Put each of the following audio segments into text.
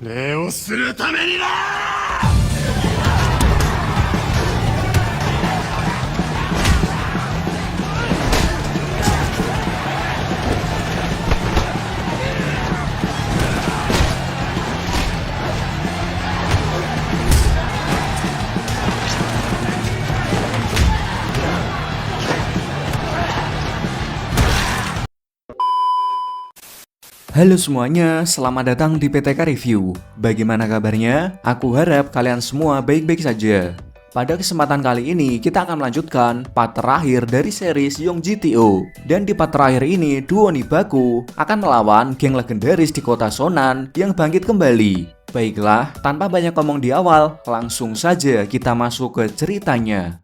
礼をするためにだ。Halo semuanya, selamat datang di PTK Review. Bagaimana kabarnya? Aku harap kalian semua baik-baik saja. Pada kesempatan kali ini, kita akan melanjutkan part terakhir dari series Young GTO. Dan di part terakhir ini, duo Onibaku akan melawan geng legendaris di kota Sonan yang bangkit kembali. Baiklah, tanpa banyak ngomong di awal, langsung saja kita masuk ke ceritanya.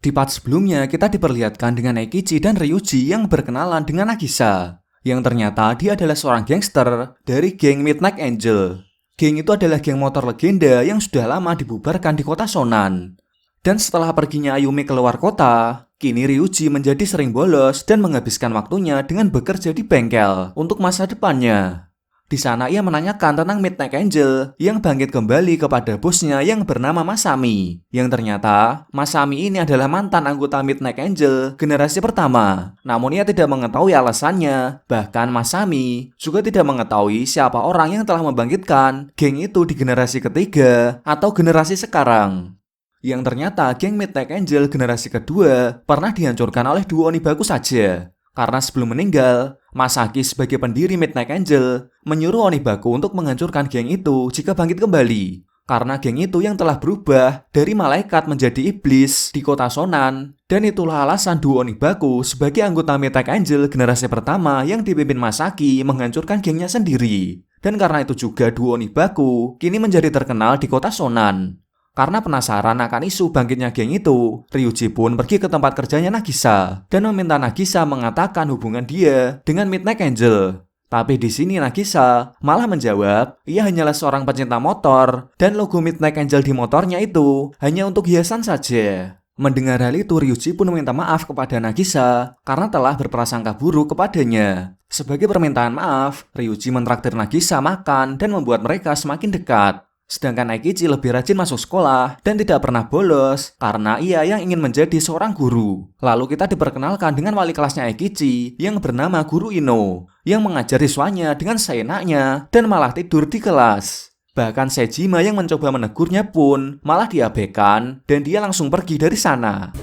Di part sebelumnya, kita diperlihatkan dengan Eikichi dan Ryuji yang berkenalan dengan Nagisa. Yang ternyata dia adalah seorang gangster dari geng Midnight Angel. Geng itu adalah geng motor legenda yang sudah lama dibubarkan di kota Sonan. Dan setelah perginya Ayumi keluar kota, kini Ryuji menjadi sering bolos dan menghabiskan waktunya dengan bekerja di bengkel untuk masa depannya. Di sana ia menanyakan tentang Midnight Angel yang bangkit kembali kepada bosnya yang bernama Masami. Yang ternyata Masami ini adalah mantan anggota Midnight Angel generasi pertama. Namun ia tidak mengetahui alasannya. Bahkan Masami juga tidak mengetahui siapa orang yang telah membangkitkan geng itu di generasi ketiga atau generasi sekarang. Yang ternyata geng Midnight Angel generasi kedua pernah dihancurkan oleh duo Onibaku saja. Karena sebelum meninggal, Masaki sebagai pendiri Midnight Angel menyuruh Onibaku untuk menghancurkan geng itu jika bangkit kembali. Karena geng itu yang telah berubah dari malaikat menjadi iblis di kota Sonan. Dan itulah alasan duo Onibaku sebagai anggota Midnight Angel generasi pertama yang dipimpin Masaki menghancurkan gengnya sendiri. Dan karena itu juga duo Onibaku kini menjadi terkenal di kota Sonan. Karena penasaran akan isu bangkitnya geng itu, Ryuji pun pergi ke tempat kerjanya Nagisa dan meminta Nagisa mengatakan hubungan dia dengan Midnight Angel. Tapi di sini Nagisa malah menjawab, ia hanyalah seorang pecinta motor dan logo Midnight Angel di motornya itu hanya untuk hiasan saja. Mendengar hal itu, Ryuji pun meminta maaf kepada Nagisa karena telah berprasangka buruk kepadanya. Sebagai permintaan maaf, Ryuji mentraktir Nagisa makan dan membuat mereka semakin dekat. Sedangkan Eikichi lebih rajin masuk sekolah dan tidak pernah bolos karena ia yang ingin menjadi seorang guru. Lalu kita diperkenalkan dengan wali kelasnya Eikichi yang bernama Guru Ino yang mengajari siswanya dengan seenaknya dan malah tidur di kelas. Bahkan Sejima yang mencoba menegurnya pun malah diabaikan dan dia langsung pergi dari sana.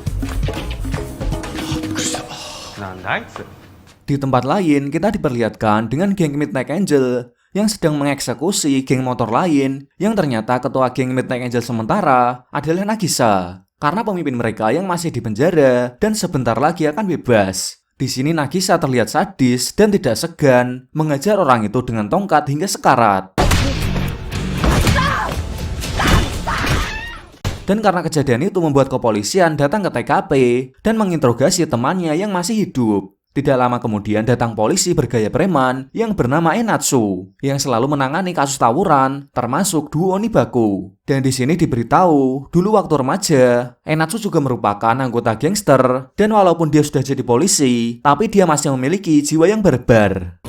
Di tempat lain kita diperlihatkan dengan geng Midnight Angel yang sedang mengeksekusi geng motor lain yang ternyata ketua geng Midnight Angel sementara adalah Nagisa karena pemimpin mereka yang masih di penjara dan sebentar lagi akan bebas. Di sini Nagisa terlihat sadis dan tidak segan mengajar orang itu dengan tongkat hingga sekarat. Dan karena kejadian itu membuat kepolisian datang ke TKP dan menginterogasi temannya yang masih hidup. Tidak lama kemudian datang polisi bergaya preman yang bernama Enatsu yang selalu menangani kasus tawuran termasuk duo Onibaku. Dan di sini diberitahu dulu waktu remaja Enatsu juga merupakan anggota gangster dan walaupun dia sudah jadi polisi tapi dia masih memiliki jiwa yang barbar.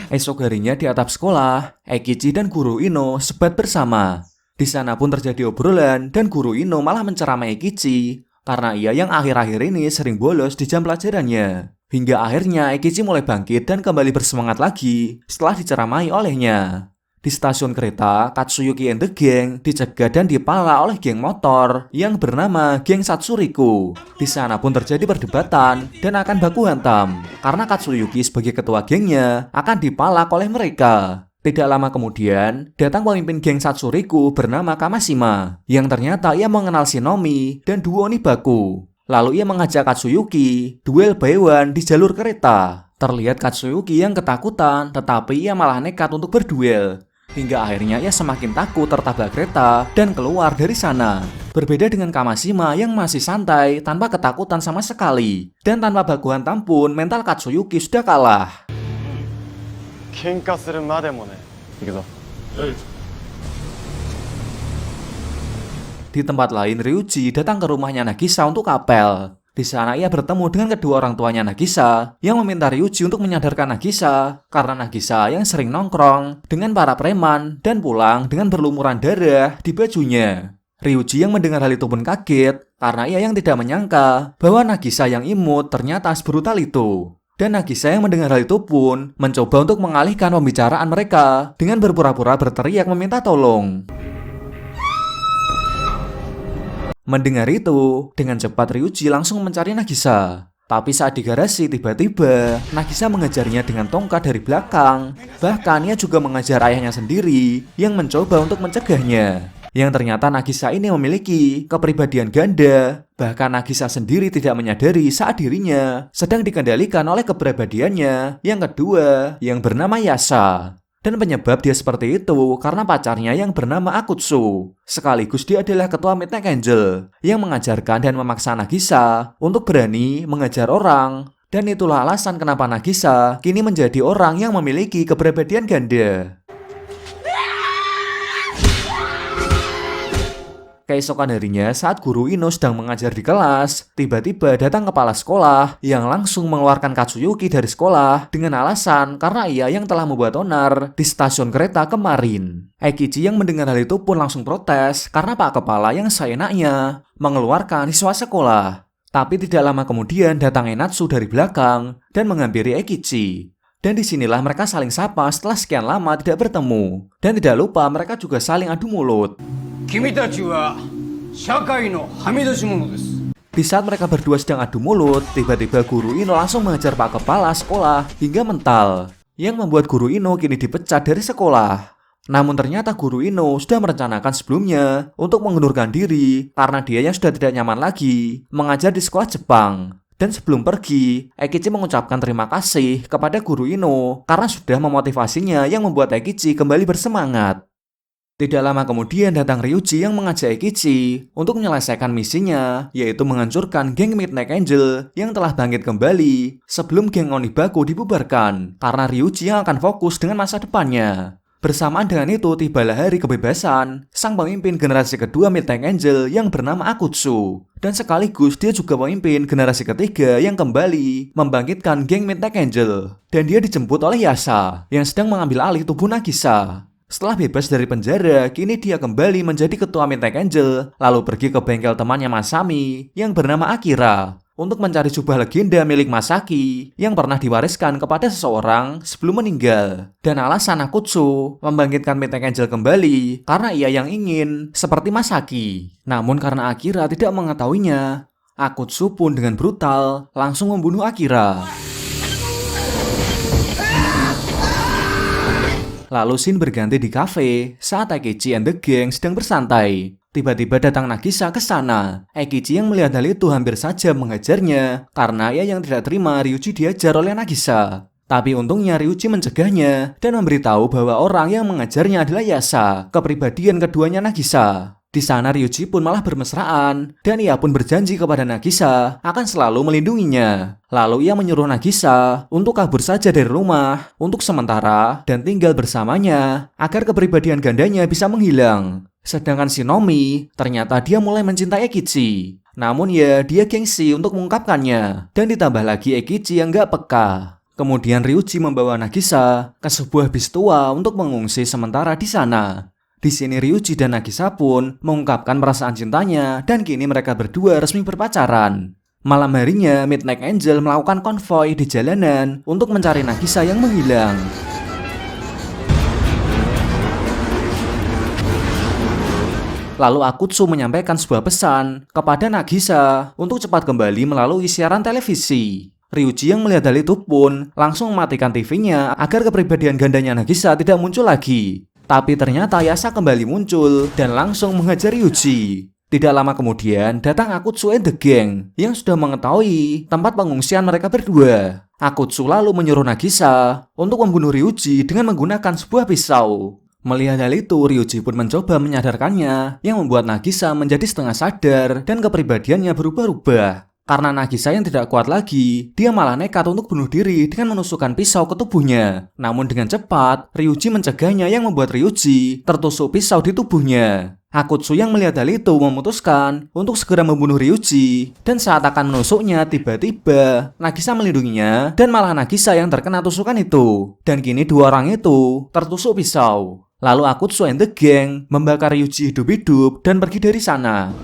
Esok harinya di atap sekolah, Eikichi dan Guru Ino sebat bersama. Di sana pun terjadi obrolan dan Guru Ino malah menceramai Eikichi karena ia yang akhir-akhir ini sering bolos di jam pelajarannya. Hingga akhirnya Eikichi mulai bangkit dan kembali bersemangat lagi setelah diceramai olehnya. Di stasiun kereta, Katsuyuki and the Gang dicegat dan dipala oleh geng motor yang bernama Geng Satsuriku. Di sana pun terjadi perdebatan dan akan baku hantam karena Katsuyuki sebagai ketua gengnya akan dipalak oleh mereka. Tidak lama kemudian, datang pemimpin geng Satsuriku bernama Kamashima, yang ternyata ia mengenal Shinomi dan duo Onibaku. Lalu ia mengajak Katsuyuki duel by one di jalur kereta. Terlihat Katsuyuki yang ketakutan, tetapi ia malah nekat untuk berduel. Hingga akhirnya ia semakin takut tertabrak kereta dan keluar dari sana. Berbeda dengan Kamashima yang masih santai tanpa ketakutan sama sekali. Dan tanpa baku hantam pun mental Katsuyuki sudah kalah. 喧嘩するまでもね。行くぞ。Di tempat lain, Ryuji datang ke rumahnya Nagisa untuk apel. Di sana ia bertemu dengan kedua orang tuanya Nagisa yang meminta Ryuji untuk menyadarkan Nagisa karena Nagisa yang sering nongkrong dengan para preman dan pulang dengan berlumuran darah di bajunya. Ryuji yang mendengar hal itu pun kaget karena ia yang tidak menyangka bahwa Nagisa yang imut ternyata sebrutal itu. Dan Nagisa yang mendengar hal itu pun mencoba untuk mengalihkan pembicaraan mereka dengan berpura-pura berteriak meminta tolong. Mendengar itu, dengan cepat Ryuji langsung mencari Nagisa. Tapi saat di garasi, tiba-tiba Nagisa mengejarnya dengan tongkat dari belakang. Bahkan ia juga mengejar ayahnya sendiri yang mencoba untuk mencegahnya. Yang ternyata Nagisa ini memiliki kepribadian ganda. Bahkan Nagisa sendiri tidak menyadari saat dirinya sedang dikendalikan oleh kepribadiannya yang kedua yang bernama Yasa. Dan penyebab dia seperti itu karena pacarnya yang bernama Akutsu. Sekaligus dia adalah ketua Midnight Angel yang mengajarkan dan memaksa Nagisa untuk berani mengejar orang. Dan itulah alasan kenapa Nagisa kini menjadi orang yang memiliki kepribadian ganda. Keesokan harinya saat guru Ino sedang mengajar di kelas, tiba-tiba datang kepala sekolah yang langsung mengeluarkan Katsuyuki dari sekolah dengan alasan karena ia yang telah membuat onar di stasiun kereta kemarin. Eikichi yang mendengar hal itu pun langsung protes karena Pak Kepala yang seenaknya mengeluarkan siswa sekolah. Tapi tidak lama kemudian datang Enatsu dari belakang dan menghampiri Eikichi. Dan disinilah mereka saling sapa setelah sekian lama tidak bertemu. Dan tidak lupa mereka juga saling adu mulut. Di saat mereka berdua sedang adu mulut, tiba-tiba guru Ino langsung mengejar Pak Kepala sekolah hingga mental, yang membuat guru Ino kini dipecat dari sekolah. Namun ternyata guru Ino sudah merencanakan sebelumnya untuk mengundurkan diri karena dia yang sudah tidak nyaman lagi mengajar di sekolah Jepang. Dan sebelum pergi, Eikichi mengucapkan terima kasih kepada guru Ino karena sudah memotivasinya yang membuat Eikichi kembali bersemangat. Tidak lama kemudian datang Ryuji yang mengajak Eikichi untuk menyelesaikan misinya, yaitu menghancurkan geng Midnight Angel yang telah bangkit kembali sebelum geng Onibaku dibubarkan, karena Ryuji yang akan fokus dengan masa depannya. Bersamaan dengan itu tibalah hari kebebasan sang pemimpin generasi kedua Midnight Angel yang bernama Akutsu. Dan sekaligus dia juga pemimpin generasi ketiga yang kembali membangkitkan geng Midnight Angel. Dan dia dijemput oleh Yasa yang sedang mengambil alih tubuh Nagisa. Setelah bebas dari penjara, kini dia kembali menjadi ketua Midnight Angel, lalu pergi ke bengkel temannya Masami yang bernama Akira untuk mencari jubah legenda milik Masaki yang pernah diwariskan kepada seseorang sebelum meninggal. Dan alasan Akutsu membangkitkan Midnight Angel kembali karena ia yang ingin seperti Masaki. Namun karena Akira tidak mengetahuinya, Akutsu pun dengan brutal langsung membunuh Akira. Lalu scene berganti di kafe saat Eikichi and the gang sedang bersantai. Tiba-tiba datang Nagisa ke sana. Eikichi yang melihat hal itu hampir saja menghajarnya karena ia yang tidak terima Ryuji diajar oleh Nagisa. Tapi untungnya Ryuji mencegahnya dan memberitahu bahwa orang yang mengajarnya adalah Yasa, kepribadian keduanya Nagisa. Di sana Ryuji pun malah bermesraan dan ia pun berjanji kepada Nagisa akan selalu melindunginya. Lalu ia menyuruh Nagisa untuk kabur saja dari rumah untuk sementara dan tinggal bersamanya agar kepribadian gandanya bisa menghilang. Sedangkan Shinomi ternyata dia mulai mencintai Eikichi. Namun ya dia gengsi untuk mengungkapkannya dan ditambah lagi Eikichi yang gak peka. Kemudian Ryuji membawa Nagisa ke sebuah bis tua untuk mengungsi sementara di sana. Di sini Ryuji dan Nagisa pun mengungkapkan perasaan cintanya dan kini mereka berdua resmi berpacaran. Malam harinya, Midnight Angel melakukan konvoi di jalanan untuk mencari Nagisa yang menghilang. Lalu Akutsu menyampaikan sebuah pesan kepada Nagisa untuk cepat kembali melalui siaran televisi. Ryuji yang melihat hal itu pun langsung mematikan TV-nya agar kepribadian gandanya Nagisa tidak muncul lagi. Tapi ternyata Yasa kembali muncul dan langsung menghajar Ryuji. Tidak lama kemudian datang Akutsu and the gang yang sudah mengetahui tempat pengungsian mereka berdua. Akutsu lalu menyuruh Nagisa untuk membunuh Ryuji dengan menggunakan sebuah pisau. Melihat hal itu, Ryuji pun mencoba menyadarkannya yang membuat Nagisa menjadi setengah sadar dan kepribadiannya berubah-ubah. Karena Nagisa yang tidak kuat lagi, dia malah nekat untuk bunuh diri dengan menusukkan pisau ke tubuhnya. Namun dengan cepat, Ryuji mencegahnya yang membuat Ryuji tertusuk pisau di tubuhnya. Akutsu yang melihat hal itu memutuskan untuk segera membunuh Ryuji. Dan saat akan menusuknya, tiba-tiba Nagisa melindunginya dan malah Nagisa yang terkena tusukan itu. Dan kini dua orang itu tertusuk pisau. Lalu Akutsu and the gang membakar Ryuji hidup-hidup dan pergi dari sana.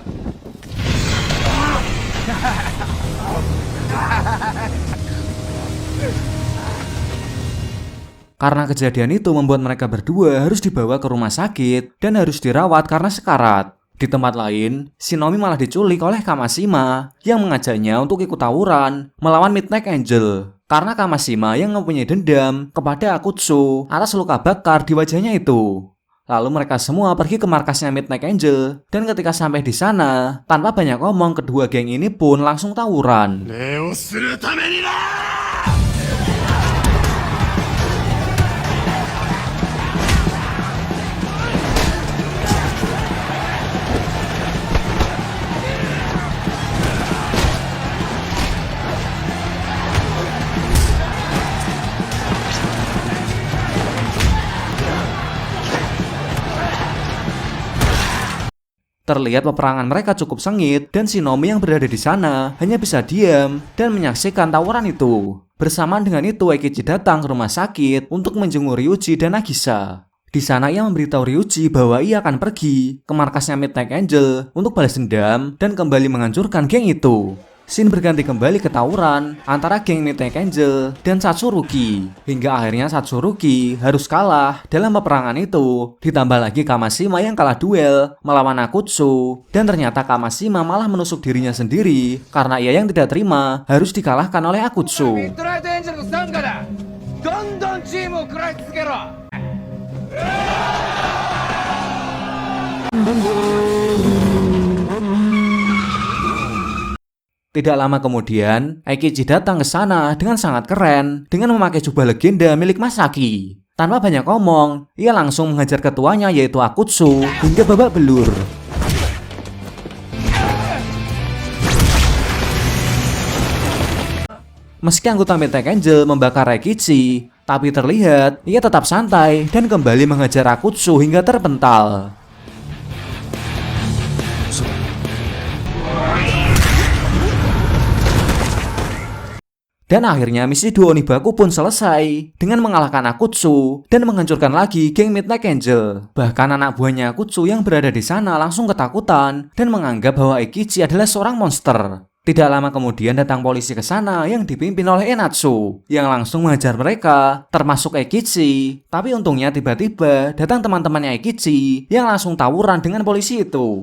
Karena kejadian itu membuat mereka berdua harus dibawa ke rumah sakit dan harus dirawat karena sekarat. Di tempat lain, Shinomi malah diculik oleh Kamashima yang mengajaknya untuk ikut tawuran melawan Midnight Angel. Karena Kamashima yang mempunyai dendam kepada Akutsu atas luka bakar di wajahnya itu. Lalu mereka semua pergi ke markasnya Midnight Angel dan ketika sampai di sana, tanpa banyak ngomong kedua geng ini pun langsung tawuran. Terlihat peperangan mereka cukup sengit dan Shinomi yang berada di sana hanya bisa diam dan menyaksikan tawuran itu. Bersamaan dengan itu, Eikichi datang ke rumah sakit untuk menjenguk Ryuji dan Nagisa. Di sana ia memberitahu Ryuji bahwa ia akan pergi ke markasnya Midnight Angel untuk balas dendam dan kembali menghancurkan geng itu. Scene berganti kembali ke tawuran antara geng Midnight Angel dan Satsuruki. Hingga akhirnya Satsuruki harus kalah dalam peperangan itu. Ditambah lagi Kamashima yang kalah duel melawan Akutsu. Dan ternyata Kamashima malah menusuk dirinya sendiri karena ia yang tidak terima harus dikalahkan oleh Akutsu. Tidak lama kemudian, Eikichi datang ke sana dengan sangat keren dengan memakai jubah legenda milik Masaki. Tanpa banyak ngomong, ia langsung menghajar ketuanya yaitu Akutsu hingga babak belur. Meski anggota Midnight Angel membakar Eikichi, tapi terlihat ia tetap santai dan kembali menghajar Akutsu hingga terpental. Dan akhirnya misi duo Onibaku pun selesai dengan mengalahkan Akutsu dan menghancurkan lagi geng Midnight Angel. Bahkan anak buahnya Akutsu yang berada di sana langsung ketakutan dan menganggap bahwa Eikichi adalah seorang monster. Tidak lama kemudian datang polisi ke sana yang dipimpin oleh Enatsu yang langsung mengejar mereka, termasuk Eikichi. Tapi untungnya tiba-tiba datang teman-temannya Eikichi yang langsung tawuran dengan polisi itu.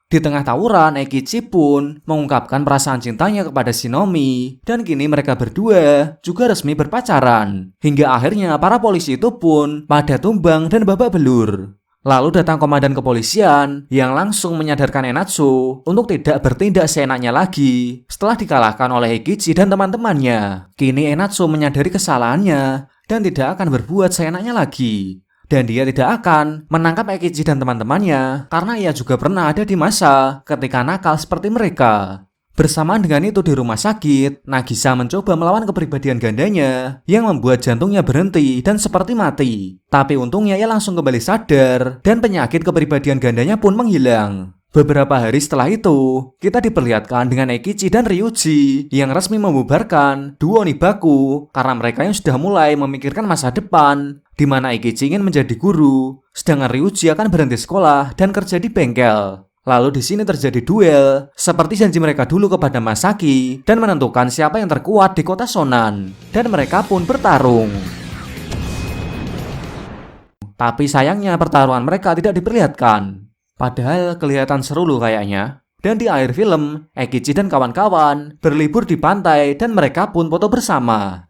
Di tengah tawuran, Eikichi pun mengungkapkan perasaan cintanya kepada Shinomi. Dan kini mereka berdua juga resmi berpacaran. Hingga akhirnya para polisi itu pun pada tumbang dan babak belur. Lalu datang komandan kepolisian yang langsung menyadarkan Enatsu untuk tidak bertindak seenaknya lagi setelah dikalahkan oleh Eikichi dan teman-temannya. Kini Enatsu menyadari kesalahannya dan tidak akan berbuat seenaknya lagi. Dan dia tidak akan menangkap Eikichi dan teman-temannya karena ia juga pernah ada di masa ketika nakal seperti mereka. Bersamaan dengan itu di rumah sakit, Nagisa mencoba melawan kepribadian gandanya yang membuat jantungnya berhenti dan seperti mati. Tapi untungnya ia langsung kembali sadar dan penyakit kepribadian gandanya pun menghilang. Beberapa hari setelah itu, kita diperlihatkan dengan Eikichi dan Ryuji yang resmi membubarkan duo Onibaku karena mereka yang sudah mulai memikirkan masa depan, di mana Eikichi ingin menjadi guru, sedangkan Ryuji akan berhenti sekolah dan kerja di bengkel. Lalu di sini terjadi duel, seperti janji mereka dulu kepada Masaki dan menentukan siapa yang terkuat di kota Sonan, dan mereka pun bertarung. Tapi sayangnya pertarungan mereka tidak diperlihatkan. Padahal kelihatan seru loh kayaknya. Dan di akhir film, Eikichi dan kawan-kawan berlibur di pantai dan mereka pun foto bersama.